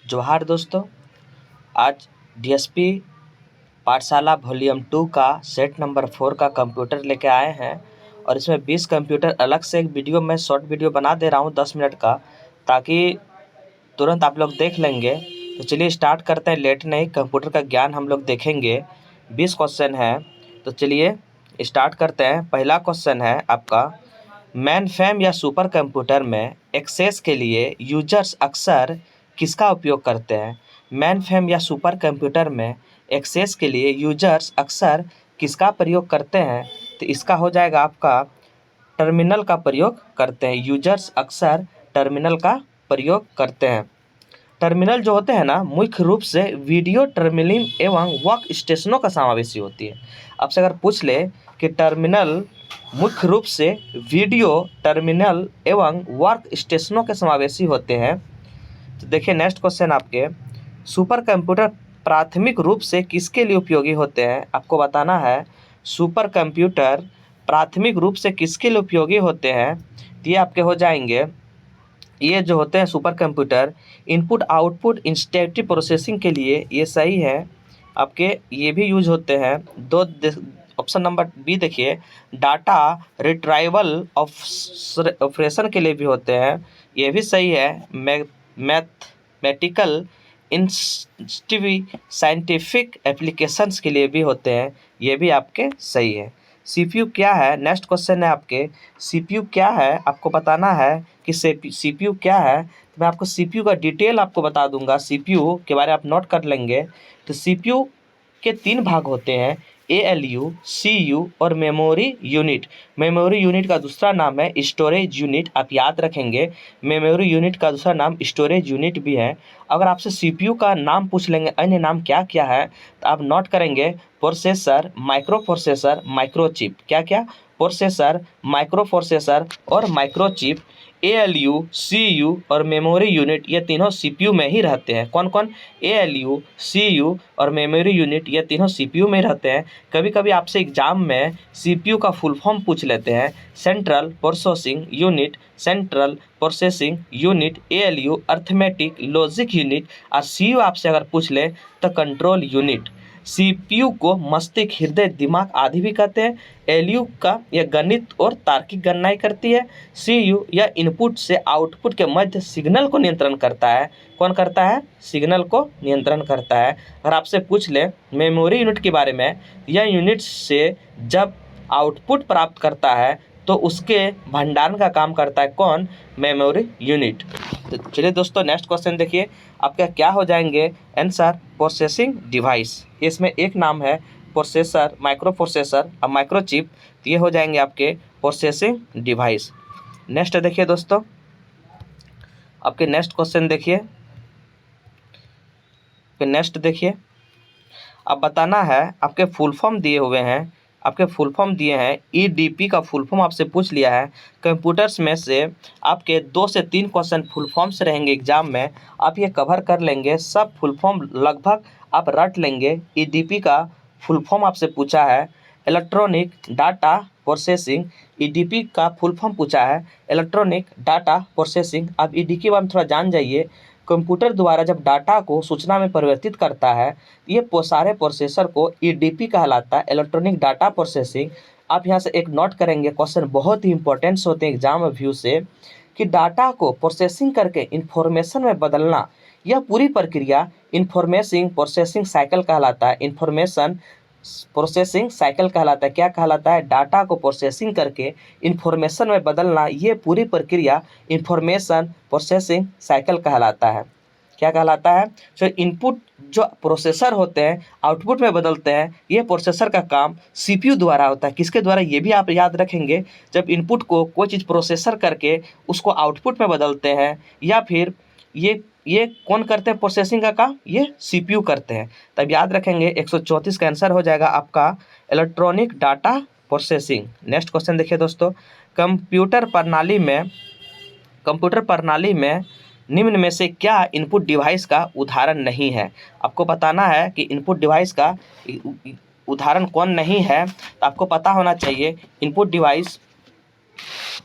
जोहार दोस्तों। आज डीएसपी पाठशाला वॉल्यूम 2 का सेट नंबर 4 का कंप्यूटर लेके आए हैं और इसमें 20 कंप्यूटर अलग से एक वीडियो में शॉर्ट वीडियो बना दे रहा हूं 10 मिनट का, ताकि तुरंत आप लोग देख लेंगे। तो चलिए स्टार्ट करते हैं, लेट नहीं। कंप्यूटर का ज्ञान हम लोग देखेंगे। 20 क्वेश्चन है, तो चलिए स्टार्ट करते हैं। पहला क्वेश्चन है आपका, मेनफ्रेम या सुपर कंप्यूटर में एक्सेस के लिए यूजर्स अक्सर किसका उपयोग करते हैं? मेनफ्रेम या सुपर कंप्यूटर में एक्सेस के लिए यूजर्स अक्सर किसका प्रयोग करते हैं? तो इसका हो जाएगा आपका टर्मिनल का प्रयोग करते हैं। यूजर्स अक्सर टर्मिनल का प्रयोग करते हैं। टर्मिनल जो होते हैं ना, मुख्य रूप से वीडियो टर्मिनल एवं वर्क स्टेशनों का समावेशी होती है। आपसे अगर पूछ ले कि टर्मिनल मुख्य रूप से वीडियो टर्मिनल एवं वर्क स्टेशनों के समावेशी होते हैं, तो देखिए नेक्स्ट क्वेश्चन आपके, सुपर कंप्यूटर प्राथमिक रूप से किसके लिए उपयोगी होते हैं? आपको बताना है सुपर कंप्यूटर प्राथमिक रूप से किसके लिए उपयोगी होते हैं। तो ये आपके हो जाएंगे, ये जो होते हैं super computer input output इंस्टेंटिव processing के लिए, ये सही है आपके। ये भी यूज होते हैं। ऑप्शन नंबर बी देखिए, डाटा रिट्राइवल ऑपरेशन के लिए भी होते हैं, ये भी सही है। मैथमेटिकल साइंटिफिक एप्लीकेशंस के लिए भी होते हैं, ये भी आपके सही है। सीपीयू क्या है? नेक्स्ट क्वेश्चन है आपके, सीपीयू क्या है? आपको बताना है कि सीपीयू क्या है। तो मैं आपको सीपीयू का डिटेल आपको बता दूंगा। सीपीयू के बारे में आप नोट कर लेंगे। तो सीपीयू के 3 भाग होते हैं, एएलयू, सीयू और मेमोरी यूनिट। मेमोरी यूनिट का दूसरा नाम है स्टोरेज यूनिट, आप याद रखेंगे। मेमोरी यूनिट का दूसरा नाम स्टोरेज यूनिट भी है। अगर आपसे सीपीयू का नाम पूछ लेंगे, अन्य नाम क्या क्या है, तो आप नोट करेंगे प्रोसेसर, माइक्रो प्रोसेसर, माइक्रोचिप। क्या क्या? प्रोसेसर, माइक्रो प्रोसेसर और माइक्रोचिप। एएलयू, सीयू और मेमोरी यूनिट, ये तीनों सीपीयू में ही रहते हैं। कौन कौन? एएलयू, सीयू और मेमोरी यूनिट, ये तीनों सीपीयू में रहते हैं। कभी कभी आपसे एग्जाम में सीपीयू का फुल फॉर्म पूछ लेते हैं, central processing unit, central processing unit, ALU arithmetic logic unit, और सीयू आपसे अगर पूछ ले तो कंट्रोल यूनिट। सीपीयू को मस्तिष्क, हृदय, दिमाग आदि भी कहते हैं। एलयू का यह गणित और तार्किक गणनाएं करती है। सीयू यह इनपुट से आउटपुट के मध्य सिग्नल को नियंत्रण करता है। कौन करता है? सिग्नल को नियंत्रण करता है। अगर आपसे पूछ ले मेमोरी यूनिट के बारे में, यह यूनिट से जब आउटपुट प्राप्त करता है तो उसके भंडारण का काम करता है। कौन? Memory unit. तो चलिए दोस्तों नेक्स्ट क्वेश्चन देखिए, आपका क्या हो जाएंगे आंसर? Processing device. इसमें एक नाम है प्रोसेसर, माइक्रो प्रोसेसर और माइक्रोचिप, तो ये हो जाएंगे आपके प्रोसेसिंग डिवाइस। नेक्स्ट देखिए दोस्तों, आपके नेक्स्ट क्वेश्चन देखिए, नेक्स्ट देखिए, अब बताना है, आपके फुल फॉर्म दिए हुए हैं, आपके फुल फॉर्म दिए हैं। ईडीपी का फुल फॉर्म आपसे पूछ लिया है। कंप्यूटर्स में से आपके 2 से 3 क्वेश्चन फुल फॉर्म से रहेंगे एग्जाम में, आप ये कवर कर लेंगे। सब फुल फॉर्म लगभग आप रट लेंगे। ईडीपी का फुल फॉर्म आपसे पूछा है, इलेक्ट्रॉनिक डाटा प्रोसेसिंग। ईडीपी का फुल फॉर्म पूछा है, इलेक्ट्रॉनिक डाटा प्रोसेसिंग। आप ईडी के बारे में थोड़ा जान जाइए। कंप्यूटर द्वारा जब डाटा को सूचना में परिवर्तित करता है, ये सारे प्रोसेसर को ईडीपी कहलाता है, इलेक्ट्रॉनिक डाटा प्रोसेसिंग। आप यहाँ से एक नोट करेंगे, क्वेश्चन बहुत ही इंपॉर्टेंट्स होते हैं एग्जाम व्यू से, कि डाटा को प्रोसेसिंग करके इंफॉर्मेशन में बदलना, यह पूरी प्रक्रिया इंफॉर्मेशन प्रोसेसिंग साइकिल कहलाता है। इंफॉर्मेशन प्रोसेसिंग साइकिल कहलाता है। क्या कहलाता है? डाटा को प्रोसेसिंग करके इंफॉर्मेशन में बदलना, ये पूरी प्रक्रिया इंफॉर्मेशन प्रोसेसिंग साइकिल कहलाता है। क्या कहलाता है? जो इनपुट जो प्रोसेसर होते हैं आउटपुट में बदलते हैं, ये प्रोसेसर का काम सीपीयू द्वारा होता है। किसके द्वारा? ये भी आप याद रखेंगे। जब इनपुट को कोई चीज़ प्रोसेसर करके उसको आउटपुट में बदलते हैं, या फिर ये कौन करते हैं प्रोसेसिंग का काम? ये सीपीयू करते हैं। तब याद रखेंगे 134 का आंसर हो जाएगा आपका electronic data processing. Next question देखिए दोस्तों, कंप्यूटर प्रणाली में निम्न में से क्या इनपुट डिवाइस का उदाहरण नहीं है? आपको बताना है कि इनपुट डिवाइस का उदाहरण कौन नहीं है। तो आपको पता होना चाहिए इनपुट डिवाइस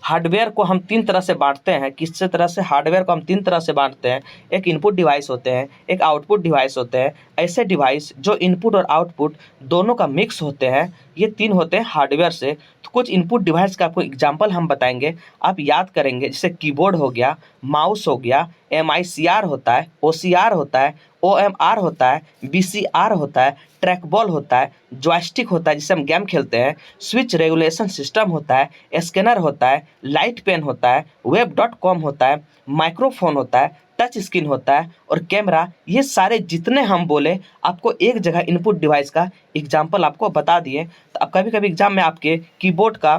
हार्डवेयर को हम तीन तरह से बांटते हैं। किस तरह से? हार्डवेयर को हम तीन तरह से बांटते हैं। एक इनपुट डिवाइस होते हैं, एक आउटपुट डिवाइस होते हैं। ऐसे डिवाइस जो इनपुट और आउटपुट दोनों का मिक्स होते हैं, ये तीन होते हैं हार्डवेयर से। तो कुछ इनपुट डिवाइस का आपको एग्जाम्पल हम बताएंगे, आप याद करेंगे। जैसे कीबोर्ड हो गया, माउस हो गया, MICR होता है, OCR होता है, OMR होता है, BCR होता है, ट्रैक बॉल होता है, जॉयस्टिक होता है जिससे हम गेम खेलते हैं, स्विच रेगुलेशन सिस्टम होता है, स्कैनर होता है, लाइट पेन होता है, web.com होता है, माइक्रोफोन होता है, टच स्क्रीन होता है और कैमरा। ये सारे जितने हम बोले आपको एक जगह इनपुट डिवाइस का एग्जाम्पल आपको बता दिए। तो अब कभी कभी एग्जाम में आपके कीबोर्ड का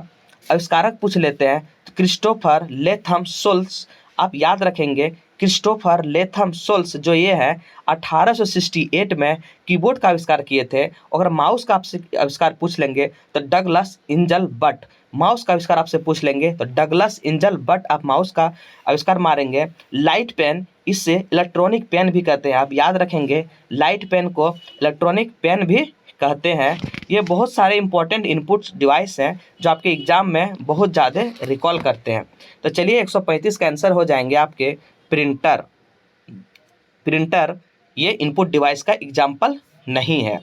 आविष्कारक पूछ लेते हैं, तो क्रिस्टोफर लेथम सोल्स आप याद रखेंगे। क्रिस्टोफर लेथम सोल्स जो ये है 1868 में कीबोर्ड का आविष्कार किए थे। अगर माउस का आपसे आविष्कार पूछ लेंगे तो डगलस इंजल बट, माउस का आविष्कार आपसे पूछ लेंगे तो डगलस इंजल बट आप माउस का आविष्कार मारेंगे। लाइट पेन, इससे इलेक्ट्रॉनिक पेन भी कहते हैं, आप याद रखेंगे। लाइट पेन को इलेक्ट्रॉनिक पेन भी कहते हैं। ये बहुत सारे इंपॉर्टेंट इनपुट डिवाइस हैं जो आपके एग्जाम में बहुत ज़्यादा रिकॉल करते हैं। तो चलिए 135 का आंसर हो जाएंगे आपके प्रिंटर। प्रिंटर ये इनपुट डिवाइस का एग्जाम्पल नहीं है।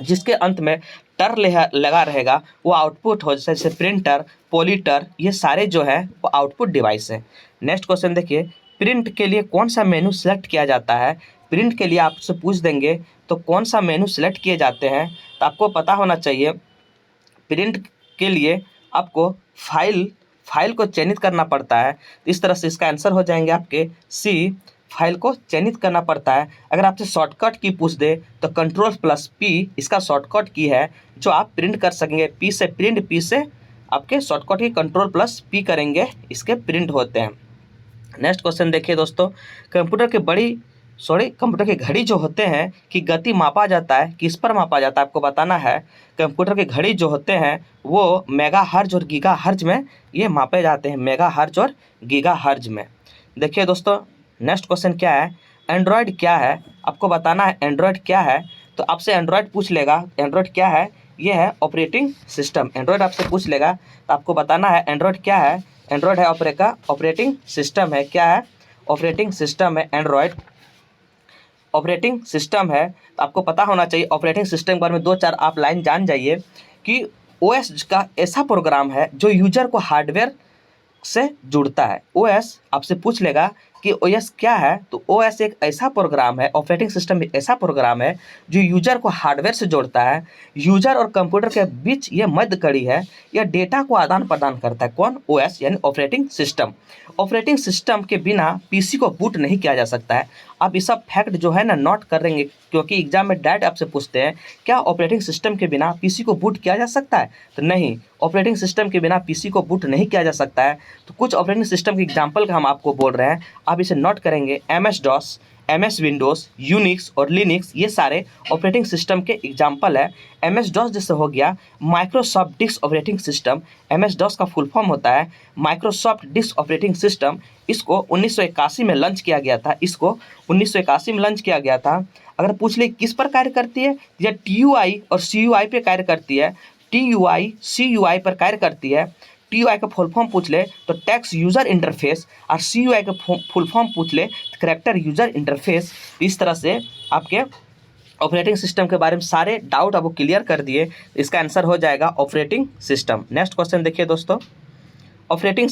जिसके अंत में टर लगा रहेगा वो आउटपुट हो, जैसे प्रिंटर, पॉलिटर, ये सारे जो है वो आउटपुट डिवाइस है। नेक्स्ट क्वेश्चन देखिए, प्रिंट के लिए कौन सा मेनू सेलेक्ट किया जाता है? प्रिंट के लिए आपसे पूछ देंगे तो कौन सा मेनू सेलेक्ट किए जाते हैं, तो आपको पता होना चाहिए। प्रिंट के लिए आपको फाइल को चयनित करना पड़ता है। इस तरह से इसका आंसर हो जाएंगे आपके सी, फाइल को चयनित करना पड़ता है। अगर आपसे शॉर्टकट की पूछ दे तो Ctrl+P इसका शॉर्टकट की है जो आप प्रिंट कर सकेंगे। P से प्रिंट, P से आपके शॉर्टकट की Ctrl+P करेंगे, इसके प्रिंट होते हैं। नेक्स्ट क्वेश्चन देखिए दोस्तों, कंप्यूटर की घड़ी जो होते हैं कि गति मापा जाता है, किस पर मापा जाता है आपको बताना है। कंप्यूटर की घड़ी जो होते हैं वो मेगाहर्ट्ज और गीगाहर्ट्ज में ये मापे जाते हैं, मेगाहर्ट्ज और गीगाहर्ट्ज में। देखिए दोस्तों नेक्स्ट क्वेश्चन क्या है, एंड्रॉयड क्या है आपको बताना है। एंड्रॉयड क्या है? तो आपसे एंड्रॉयड पूछ लेगा, एंड्रॉयड क्या है? ये है ऑपरेटिंग सिस्टम। एंड्रॉयड आपसे पूछ लेगा तो आपको बताना है एंड्रॉयड क्या है। एंड्रॉयड है ऑपरेटिंग सिस्टम है। क्या है? ऑपरेटिंग सिस्टम है। एंड्रॉयड ऑपरेटिंग सिस्टम है। तो आपको पता होना चाहिए ऑपरेटिंग सिस्टम के बारे में 2-4 आप लाइन जान जाइए कि OS का ऐसा प्रोग्राम है जो यूजर को हार्डवेयर से जुड़ता है। OS आपसे पूछ लेगा कि OS क्या है, तो OS एक ऐसा प्रोग्राम है, ऑपरेटिंग सिस्टम एक ऐसा प्रोग्राम है जो यूजर को हार्डवेयर से जोड़ता है। यूजर और कंप्यूटर के बीच ये मध्य कड़ी है, यह डेटा को आदान प्रदान करता है। कौन? OS यानी ऑपरेटिंग सिस्टम। ऑपरेटिंग सिस्टम के बिना PC को बूट नहीं किया जा सकता है। आप ये सब फैक्ट जो है ना नोट कर लेंगे, क्योंकि एग्जाम में डायरेक्ट आपसे पूछते हैं क्या ऑपरेटिंग सिस्टम के बिना PC को बूट किया जा सकता है? तो नहीं, ऑपरेटिंग सिस्टम के बिना PC को बूट नहीं किया जा सकता है। तो कुछ ऑपरेटिंग सिस्टम के एग्जाम्पल का हम आपको बोल रहे हैं, आप इसे नोट करेंगे। MS-DOS, MS विंडोज़, यूनिक्स और लिनक्स, ये सारे ऑपरेटिंग सिस्टम के एग्जाम्पल है। MS-DOS जैसे हो गया Microsoft disk operating system. MS-DOS का फुल फॉर्म होता है माइक्रोसॉफ्ट डिस्क ऑपरेटिंग सिस्टम। इसको 1981 में लॉन्च किया गया था। इसको 1981 में लॉन्च किया गया था। अगर पूछ ले किस पर कार्य करती है, यह TUI और CUI पे कार्य करती है। TUI CUI पर कार्य करती है। TUI का फुल फॉर्म पूछ ले तो टेक्स्ट यूज़र इंटरफेस, और CUI का फुल फॉर्म पूछ ले तो कैरेक्टर यूज़र इंटरफेस। इस तरह से आपके ऑपरेटिंग सिस्टम के बारे में सारे डाउट आपको क्लियर कर दिए। इसका आंसर हो जाएगा ऑपरेटिंग सिस्टम। नेक्स्ट क्वेश्चन देखिए दोस्तों, ऑपरेटिंग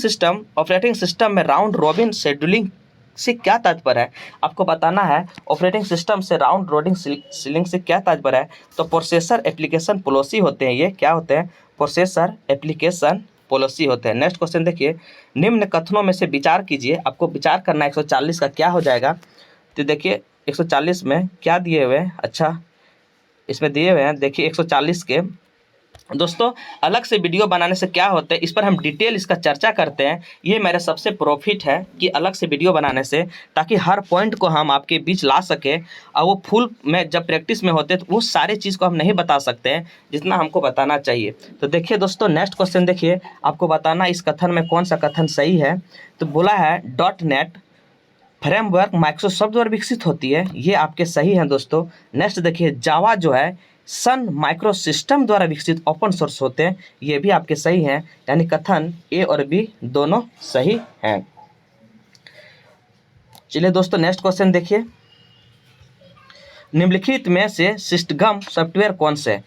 सिस्टम में राउंड रॉबिन शेड्यूलिंग से क्या तात्पर्य है आपको बताना है। ऑपरेटिंग सिस्टम से राउंड रॉबिन शेड्यूलिंग से क्या तात्पर्य है? तो प्रोसेसर एप्लीकेशन पॉलिसी होते हैं। ये क्या होते हैं? प्रोसेसर एप्लीकेशन पॉलिसी होते हैं। नेक्स्ट क्वेश्चन देखिए, निम्न कथनों में से विचार कीजिए। आपको विचार करना है 140 का क्या हो जाएगा। तो देखिए 140 में क्या दिए हुए हैं, अच्छा इसमें दिए हुए हैं देखिए 140 के। दोस्तों अलग से वीडियो बनाने से क्या होता है, इस पर हम डिटेल इसका चर्चा करते हैं। ये मेरा सबसे प्रॉफिट है कि अलग से वीडियो बनाने से, ताकि हर पॉइंट को हम आपके बीच ला सके। और वो फुल में जब प्रैक्टिस में होते तो वो सारे चीज़ को हम नहीं बता सकते हैं जितना हमको बताना चाहिए। तो देखिए दोस्तों नेक्स्ट क्वेश्चन देखिए, आपको बताना इस कथन में कौन सा कथन सही है। तो बोला है .NET फ्रेमवर्क माइक्रोसॉफ्ट द्वारा विकसित होती है, ये आपके सही हैं दोस्तों। नेक्स्ट देखिए, जावा जो है सन माइक्रो सिस्टम द्वारा विकसित ओपन सोर्स होते हैं, ये भी आपके सही हैं। यानी कथन ए और बी दोनों सही हैं। चलिए दोस्तों नेक्स्ट क्वेश्चन देखिए, निम्नलिखित में से सिस्टम सॉफ्टवेयर कौन से है?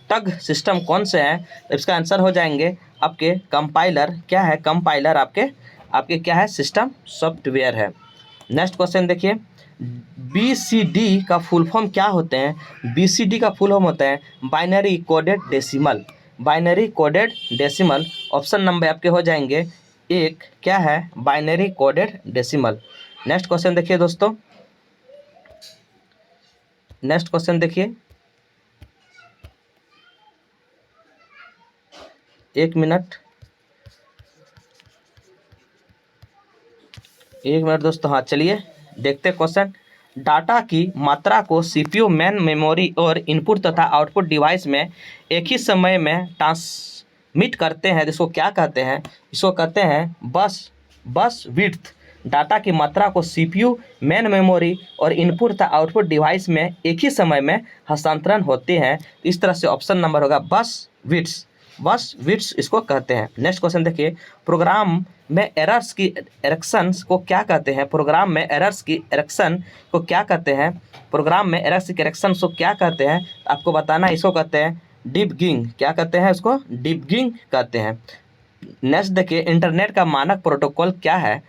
टग सिस्टम कौन से है? तो इसका आंसर हो जाएंगे आपके कंपाइलर। क्या है? कंपाइलर आपके क्या है? सिस्टम सॉफ्टवेयर है। नेक्स्ट क्वेश्चन देखिए, BCD का फुल फॉर्म क्या होते हैं? BCD का फुल फॉर्म होता है binary coded decimal. Binary coded decimal option number आपके हो जाएंगे एक। क्या है? Binary coded decimal. Next question देखिए दोस्तों, नेक्स्ट क्वेश्चन देखिए, एक मिनट दोस्तों। हाँ चलिए देखते क्वेश्चन। डाटा की मात्रा को CPU, मेन मेमोरी और इनपुट तथा आउटपुट डिवाइस में एक ही समय में ट्रांसमिट करते हैं, जिसको क्या कहते हैं? इसको कहते हैं बस विड्थ। डाटा की मात्रा को CPU, मेन मेमोरी और इनपुट तथा आउटपुट डिवाइस में एक ही समय में हस्तांतरण होते हैं। इस तरह से ऑप्शन नंबर होगा बस विड्थ इसको कहते हैं। नेक्स्ट क्वेश्चन देखिए, प्रोग्राम में एरर्स की एरक्शन को क्या कहते हैं? प्रोग्राम में एरर्स की एरक्शन को क्या कहते हैं? प्रोग्राम में एरर्स की एरक्शन को क्या कहते हैं? आपको बताना है, इसको कहते हैं डिबगिंग। क्या कहते हैं? इसको डिबगिंग कहते हैं। नेक्स्ट देखिए, इंटरनेट का मानक प्रोटोकॉल क्या है?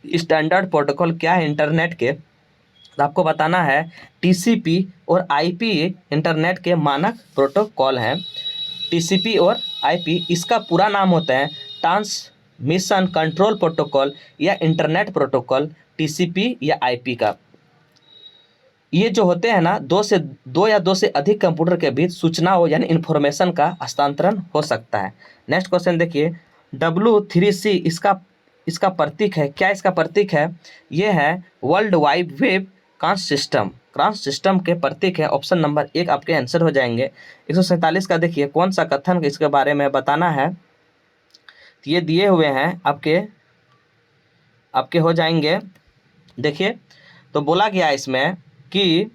स्टैंडर्ड प्रोटोकॉल क्या है इंटरनेट के? तो आपको बताना है TCP और IP इंटरनेट के मानक प्रोटोकॉल हैं। TCP और IP इसका पूरा नाम होता है ट्रांसमिशन कंट्रोल प्रोटोकॉल या इंटरनेट प्रोटोकॉल, TCP या IP का। ये जो होते हैं ना, दो या दो से अधिक कंप्यूटर के बीच सूचनाओं यानी इन्फॉर्मेशन का हस्तांतरण हो सकता है। नेक्स्ट क्वेश्चन देखिए, W3C इसका प्रतीक है। क्या इसका प्रतीक है? ये है world wide web trans system के प्रतीक है। ऑप्शन नंबर एक आपके आंसर हो जाएंगे। 147 का देखिए, कौन सा कथन इसके बारे में बताना है? ये दिए हुए हैं आपके हो जाएंगे। देखिए तो बोला गया इसमें कि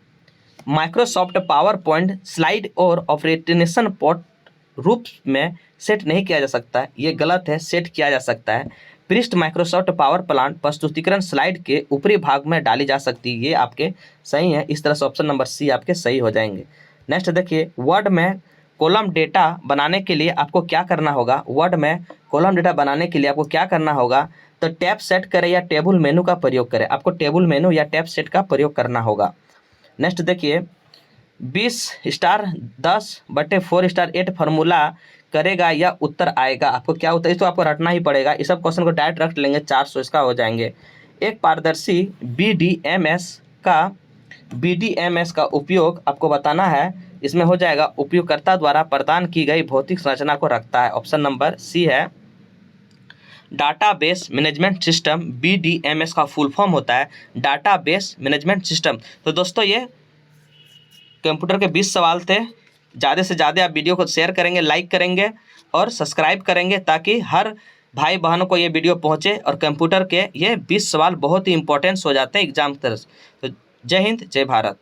माइक्रोसॉफ्ट पावर पॉइंट स्लाइड और ऑपरेटिंग पोर्ट रूप में सेट नहीं किया जा सकता है। ये गलत है, सेट किया जा सकता है। पृष्ठ माइक्रोसॉफ्ट पावर प्लांट प्रस्तुतिकरण स्लाइड के ऊपरी भाग में डाली जा सकती है। ये आपके सही है। इस तरह से ऑप्शन नंबर सी आपके सही हो जाएंगे। नेक्स्ट देखिए, वर्ड में कॉलम डेटा बनाने के लिए आपको क्या करना होगा? वर्ड में कॉलम डेटा बनाने के लिए आपको क्या करना होगा? तो टैब सेट करें या टेबल मेनू का प्रयोग करें। आपको टेबल मेनू या टैब सेट का प्रयोग करना होगा। नेक्स्ट देखिए, 20 स्टार 10/4 स्टार 8 फार्मूला करेगा या उत्तर आएगा? आपको क्या उत्तर, इस तो आपको रटना ही पड़ेगा। इस सब क्वेश्चन को डायरेक्ट रख लेंगे, 400 इसका हो जाएंगे। एक पारदर्शी BDMS का उपयोग आपको बताना है। इसमें हो जाएगा उपयोगकर्ता द्वारा प्रदान की गई भौतिक संरचना को रखता है। ऑप्शन नंबर सी है डाटाबेस मैनेजमेंट सिस्टम। BDMS का फुल फॉर्म होता है डाटाबेस मैनेजमेंट सिस्टम। तो दोस्तों ये कंप्यूटर के 20 सवाल थे। ज़्यादा से ज़्यादा आप वीडियो को शेयर करेंगे, लाइक करेंगे और सब्सक्राइब करेंगे, ताकि हर भाई बहनों को ये वीडियो पहुंचे। और कंप्यूटर के ये 20 सवाल बहुत ही इंपॉर्टेंट हो जाते हैं एग्जाम की तरफ। तो जय हिंद, जय भारत।